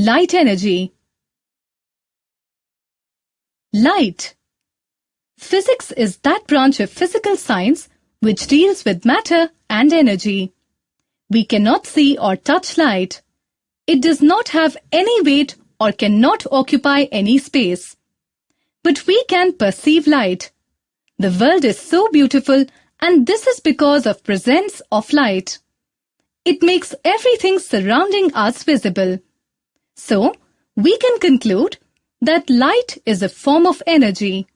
Light energy. Light. Physics is that branch of physical science which deals with matter and energy. We cannot see or touch light. It does not have any weight or cannot occupy any space. But we can perceive light. The world is so beautiful, and this is because of presence of light. It makes everything surrounding us visible. So, we can conclude that light is a form of energy.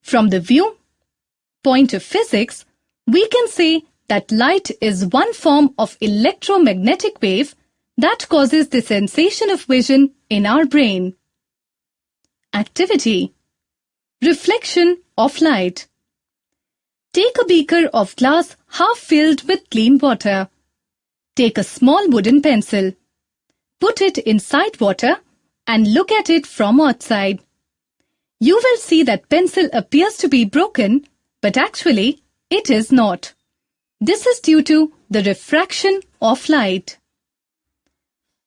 From the viewpoint of physics, we can say that light is one form of electromagnetic wave that causes the sensation of vision in our brain. Activity. Reflection of light. Take a beaker of glass half filled with clean water. Take a small wooden pencil. Put it inside water and look at it from outside. You will see that pencil appears to be broken, but actually it is not. This is due to the refraction of light.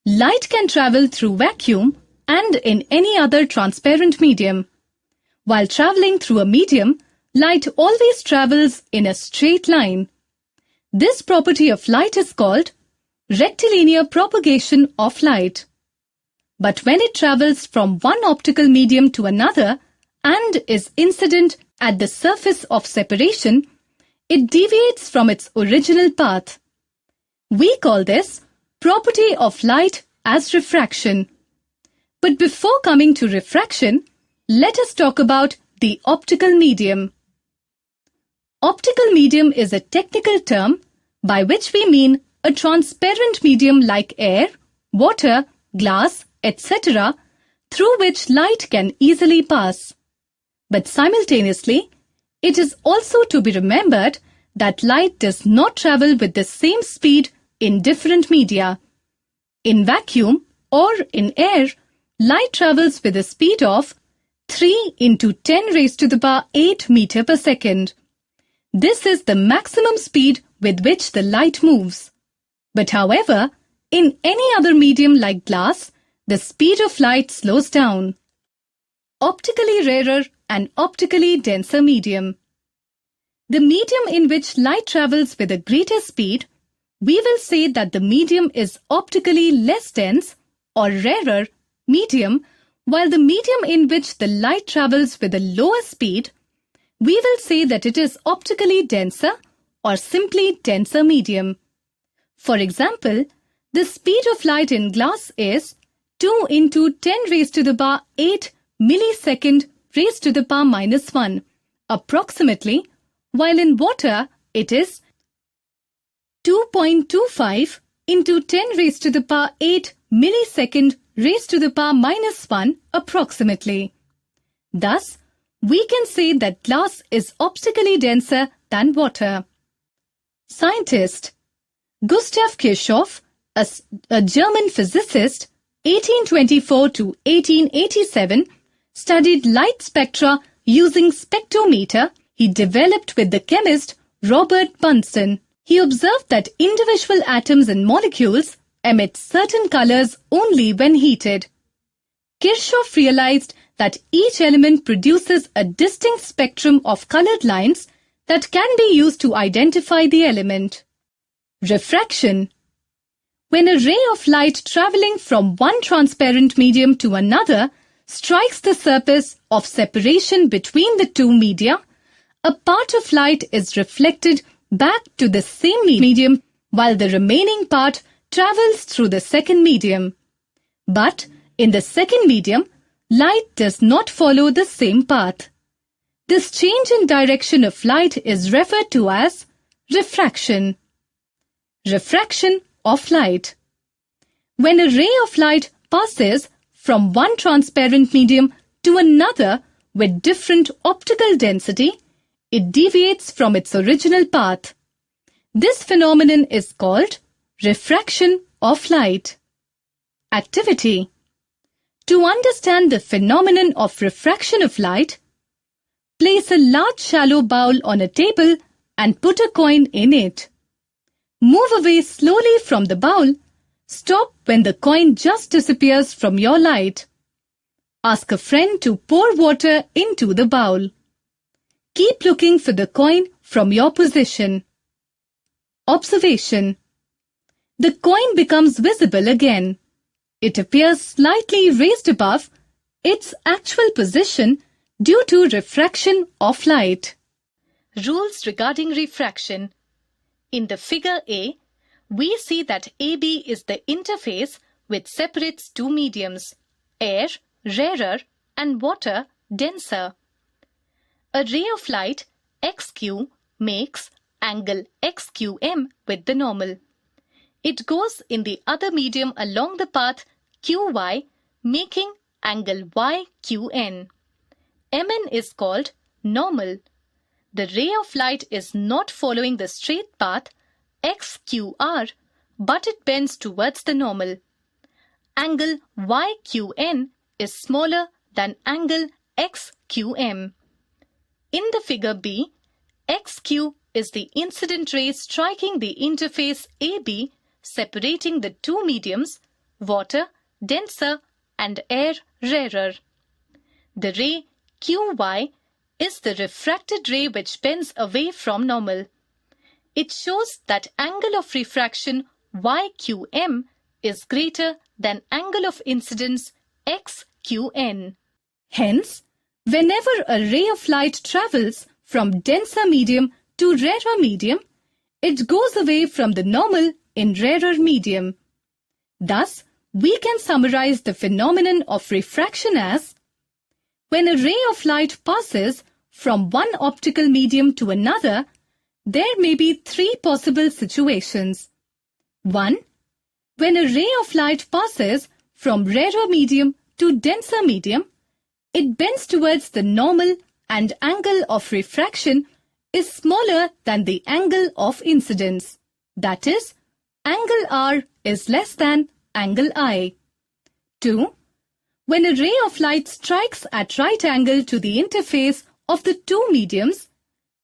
Light can travel through vacuum and in any other transparent medium. While traveling through a medium, light always travels in a straight line. This property of light is called rectilinear propagation of light. But when it travels from one optical medium to another and is incident at the surface of separation, it deviates from its original path. We call this property of light as refraction. But before coming to refraction, let us talk about the optical medium. Optical medium is a technical term by which we mean a transparent medium like air, water, glass, etc., through which light can easily pass. But simultaneously, it is also to be remembered that light does not travel with the same speed in different media. In vacuum or in air, light travels with a speed of 3 × 10⁸ meter per second. This is the maximum speed with which the light moves. But however, in any other medium like glass, the speed of light slows down. Optically rarer and optically denser medium. The medium in which light travels with a greater speed, we will say that the medium is optically less dense or rarer medium, while the medium in which the light travels with a lower speed, we will say that it is optically denser or simply denser medium. For example, the speed of light in glass is 2 × 10⁸ millisecond raised to the power -1, approximately, while in water it is 2.25 × 10⁸ millisecond raised to the power -1, approximately. Thus, we can say that glass is optically denser than water. Scientist Gustav Kirchhoff, a German physicist, 1824 to 1887, studied light spectra using spectrometer he developed with the chemist Robert Bunsen. He observed that individual atoms and molecules emit certain colors only when heated. Kirchhoff realized that each element produces a distinct spectrum of colored lines that can be used to identify the element. Refraction. When a ray of light traveling from one transparent medium to another strikes the surface of separation between the two media, a part of light is reflected back to the same medium while the remaining part travels through the second medium. But in the second medium, light does not follow the same path. This change in direction of light is referred to as refraction. Refraction of light. When a ray of light passes from one transparent medium to another with different optical density, it deviates from its original path. This phenomenon is called refraction of light. Activity. To understand the phenomenon of refraction of light, place a large shallow bowl on a table and put a coin in it. Move away slowly from the bowl Stop when the coin just disappears from your light. Ask a friend to pour water into the bowl. Keep looking for the coin from your position. Observation. The coin becomes visible again. It appears slightly raised above its actual position due to refraction of light. Rules regarding refraction. In the figure A, we see that AB is the interface which separates two mediums, air, rarer, and water, denser. A ray of light, XQ, makes angle XQM with the normal. It goes in the other medium along the path QY, making angle YQN. MN is called normal. The ray of light is not following the straight path XQR, but it bends towards the normal. Angle YQN is smaller than angle XQM. In the figure B, XQ is the incident ray striking the interface AB, separating the two mediums, water, denser, and air, rarer. The ray QY is the refracted ray which bends away from normal. It shows that angle of refraction YQM is greater than angle of incidence XQN. Hence, whenever a ray of light travels from denser medium to rarer medium, it goes away from the normal in rarer medium. Thus, we can summarize the phenomenon of refraction as: when a ray of light passes from one optical medium to another, there may be three possible situations. 1. When a ray of light passes from rarer medium to denser medium, it bends towards the normal and angle of refraction is smaller than the angle of incidence. That is, angle R is less than angle I. 2. When a ray of light strikes at right angle to the interface of the two mediums,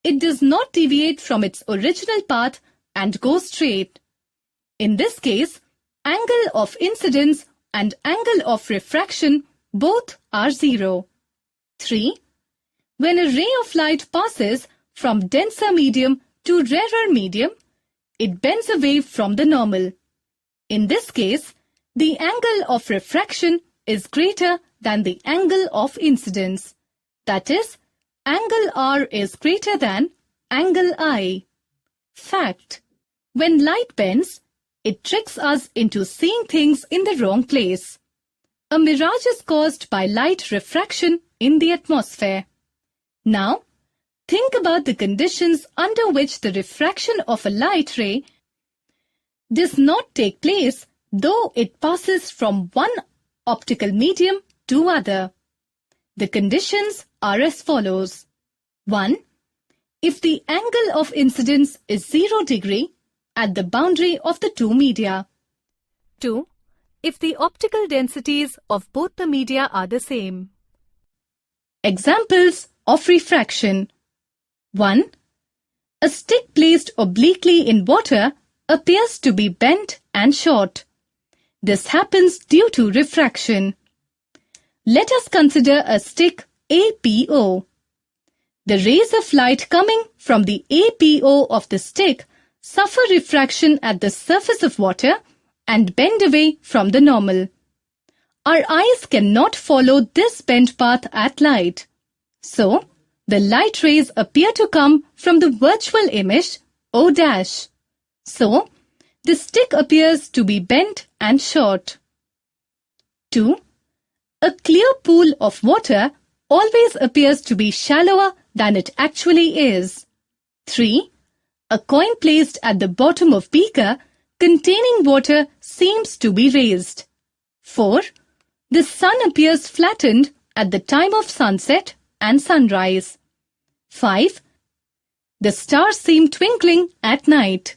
it does not deviate from its original path and go straight. In this case, angle of incidence and angle of refraction both are 0. 3. When a ray of light passes from denser medium to rarer medium, it bends away from the normal. In this case, the angle of refraction is greater than the angle of incidence. That is, angle R is greater than angle I. Fact: when light bends, it tricks us into seeing things in the wrong place. A mirage is caused by light refraction in the atmosphere. Now, think about the conditions under which the refraction of a light ray does not take place though it passes from one optical medium to other. The conditions are as follows. 1. If the angle of incidence is 0 degree at the boundary of the two media. 2. If the optical densities of both the media are the same. Examples of refraction. 1. A stick placed obliquely in water appears to be bent and short. This happens due to refraction. Let us consider a stick APO. The rays of light coming from the APO of the stick suffer refraction at the surface of water and bend away from the normal. Our eyes cannot follow this bent path at light. So, the light rays appear to come from the virtual image O'. So, the stick appears to be bent and short. 2. A clear pool of water always appears to be shallower than it actually is. 3. A coin placed at the bottom of beaker containing water seems to be raised. 4. The sun appears flattened at the time of sunset and sunrise. 5. The stars seem twinkling at night.